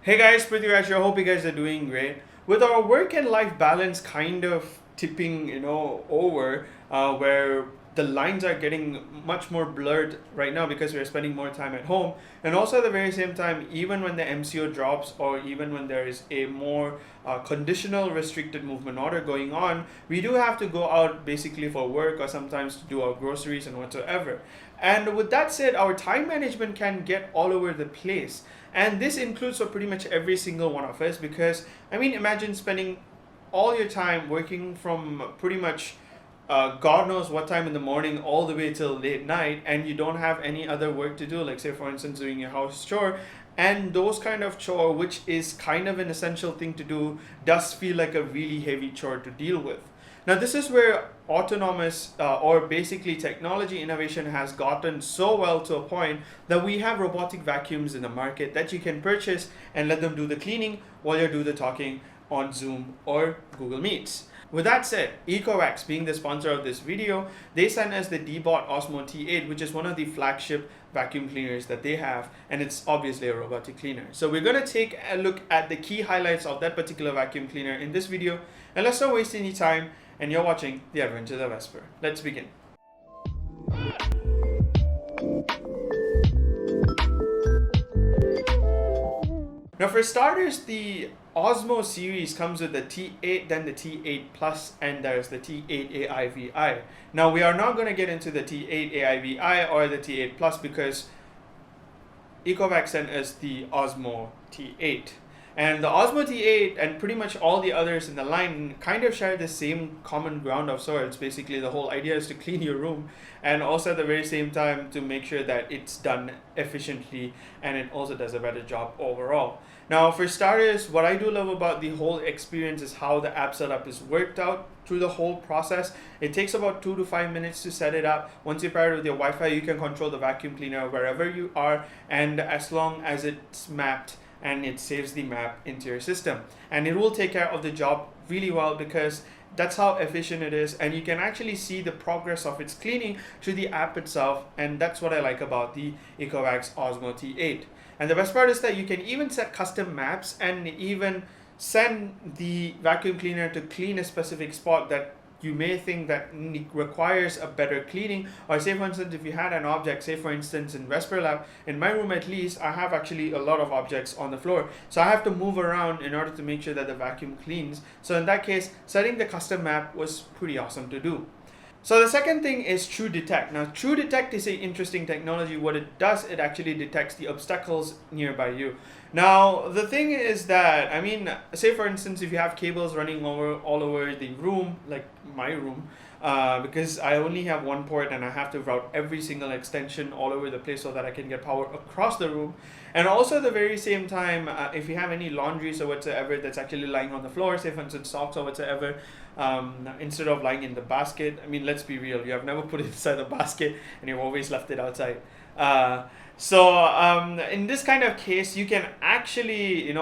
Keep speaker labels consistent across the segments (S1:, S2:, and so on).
S1: Hey guys, Prithviraj here. Hope you guys are doing great. With our work and life balance kind of tipping, over, where the lines are getting much more blurred right now because we're spending more time at home, and also at the very same time, even when the MCO drops or even when there is a more conditional restricted movement order going on, we do have to go out basically for work or sometimes to do our groceries and whatsoever. And with that said, our time management can get all over the place. And this includes for pretty much every single one of us because, I mean, imagine spending all your time working from pretty much God knows what time in the morning all the way till late night, and you don't have any other work to do, like, say, for instance, doing your house chore. And those kind of chore, which is kind of an essential thing to do, does feel like a really heavy chore to deal with. Now, this is where autonomous or basically technology innovation has gotten so well to a point that we have robotic vacuums in the market that you can purchase and let them do the cleaning while you do the talking on Zoom or Google Meets. With that said, Ecovacs, being the sponsor of this video, they sent us the D-Bot Ozmo T8, which is one of the flagship vacuum cleaners that they have, and it's obviously a robotic cleaner. So we're going to take a look at the key highlights of that particular vacuum cleaner in this video, and let's not waste any time, and you're watching The Adventures of Vesper. Let's begin. Now, for starters, the Ozmo series comes with the T8, then the T8 Plus, and there's the T8 AIVI. Now, we are not going to get into the T8 AIVI or the T8 Plus because Ecovacs sent us the Ozmo T8. And the Ozmo T8 and pretty much all the others in the line kind of share the same common ground of sorts. Basically, the whole idea is to clean your room and also at the very same time to make sure that it's done efficiently and it also does a better job overall. Now, for starters, what I do love about the whole experience is how the app setup is worked out through the whole process. It takes about 2 to 5 minutes to set it up. Once you pair it with your Wi-Fi, you can control the vacuum cleaner wherever you are, and as long as it's mapped and it saves the map into your system, and it will take care of the job really well because that's how efficient it is, and you can actually see the progress of its cleaning through the app itself, and that's what I like about the Ecovacs Ozmo T8. And the best part is that you can even set custom maps and even send the vacuum cleaner to clean a specific spot that you may think that requires a better cleaning. Or say for instance, if you had an object, say for instance in Vesper Lab, in my room at least, I have actually a lot of objects on the floor. So I have to move around in order to make sure that the vacuum cleans. So in that case, setting the custom map was pretty awesome to do. So the second thing is True Detect. Now, True Detect is an interesting technology. What it does, it actually detects the obstacles nearby you. Now, the thing is that, I mean, say for instance, if you have cables running all over the room, like my room, because I only have one port and I have to route every single extension all over the place so that I can get power across the room. And also at the very same time, if you have any laundries or whatsoever that's actually lying on the floor, say for instance socks or whatsoever, instead of lying in the basket, I mean, let's be real, you have never put it inside the basket and you've always left it outside. So in this kind of case, you can actually,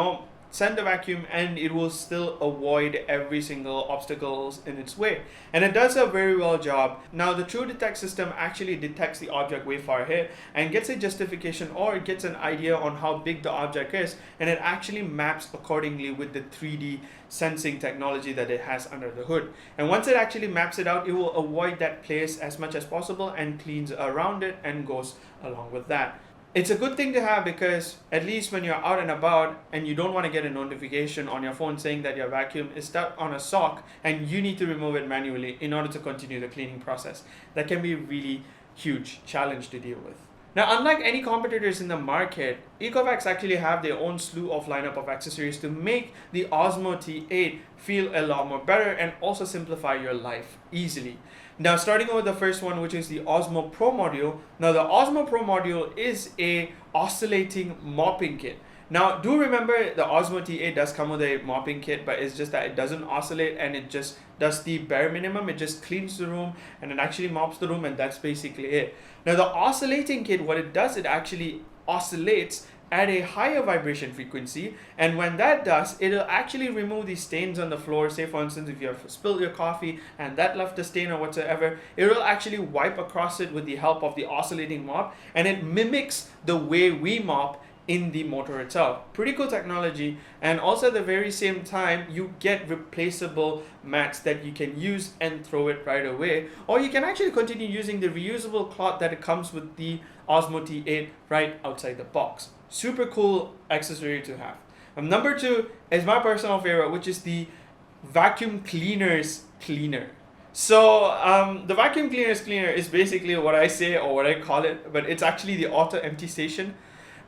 S1: send the vacuum and it will still avoid every single obstacles in its way, and it does a very well job. Now, the True Detect system actually detects the object way far ahead and gets a justification, or it gets an idea on how big the object is, and it actually maps accordingly with the 3D sensing technology that it has under the hood. And once it actually maps it out, it will avoid that place as much as possible and cleans around it and goes along with that. It's a good thing to have because at least when you're out and about and you don't want to get a notification on your phone saying that your vacuum is stuck on a sock and you need to remove it manually in order to continue the cleaning process, that can be a really huge challenge to deal with. Now, unlike any competitors in the market, Ecovacs actually have their own slew of lineup of accessories to make the Ozmo T8 feel a lot more better and also simplify your life easily. Now, starting with the first one, which is the Ozmo Pro module. Now, the Ozmo Pro module is a oscillating mopping kit. Now, do remember the Ozmo T8 does come with a mopping kit, but it's just that it doesn't oscillate and it just does the bare minimum. It just cleans the room and it actually mops the room, and that's basically it. Now, the oscillating kit, what it does, it actually oscillates at a higher vibration frequency, and when that does, it'll actually remove the stains on the floor. Say for instance, if you have spilled your coffee and that left a stain or whatsoever, it will actually wipe across it with the help of the oscillating mop, and it mimics the way we mop in the motor itself. Pretty cool technology, and also at the very same time you get replaceable mats that you can use and throw it right away, or you can actually continue using the reusable cloth that it comes with the Ozmo T8 right outside the box. Super cool accessory to have. Number 2 is my personal favorite, which is the vacuum cleaner's cleaner. So the vacuum cleaner's cleaner is basically what I say or what I call it, but it's actually the auto empty station.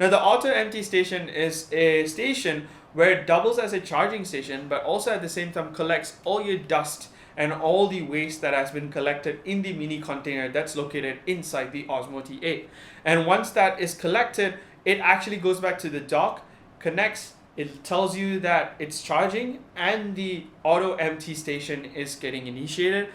S1: Now the auto empty station is a station where it doubles as a charging station, but also at the same time collects all your dust and all the waste that has been collected in the mini container that's located inside the Ozmo T8. And once that is collected, it actually goes back to the dock, connects, it tells you that it's charging, and the auto empty station is getting initiated.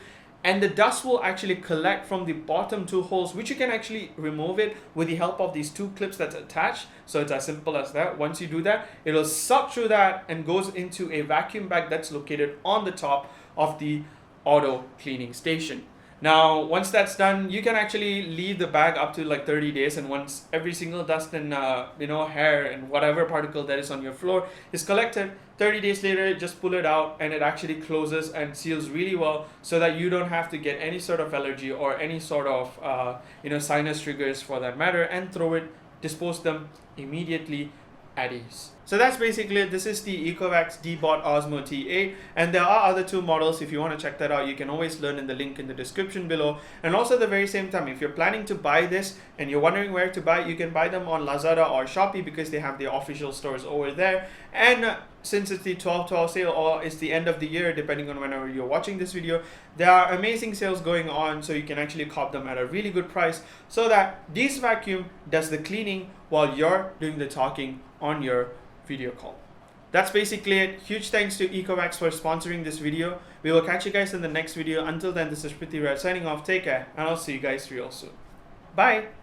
S1: And the dust will actually collect from the bottom 2 holes, which you can actually remove it with the help of these 2 clips that's attached. So it's as simple as that. Once you do that, it'll suck through that and goes into a vacuum bag that's located on the top of the auto cleaning station. Now, once that's done, you can actually leave the bag up to like 30 days, and once every single dust and hair and whatever particle that is on your floor is collected, 30 days later, just pull it out and it actually closes and seals really well, so that you don't have to get any sort of allergy or any sort of sinus triggers for that matter, and throw it, dispose them immediately at ease. So that's basically it. This is the Ecovacs D-Bot Ozmo T8, and there are other 2 models. If you want to check that out, you can always learn in the link in the description below. And also at the very same time, if you're planning to buy this and you're wondering where to buy, you can buy them on Lazada or Shopee, because they have their official stores over there. And since it's the 12/12 sale, or it's the end of the year, depending on whenever you're watching this video, there are amazing sales going on, so you can actually cop them at a really good price, so that this vacuum does the cleaning while you're doing the talking on your video call. That's basically it. Huge thanks to Ecovacs for sponsoring this video. We will catch you guys in the next video. Until then, this is Prithviraj signing off. Take care, and I'll see you guys real soon. Bye.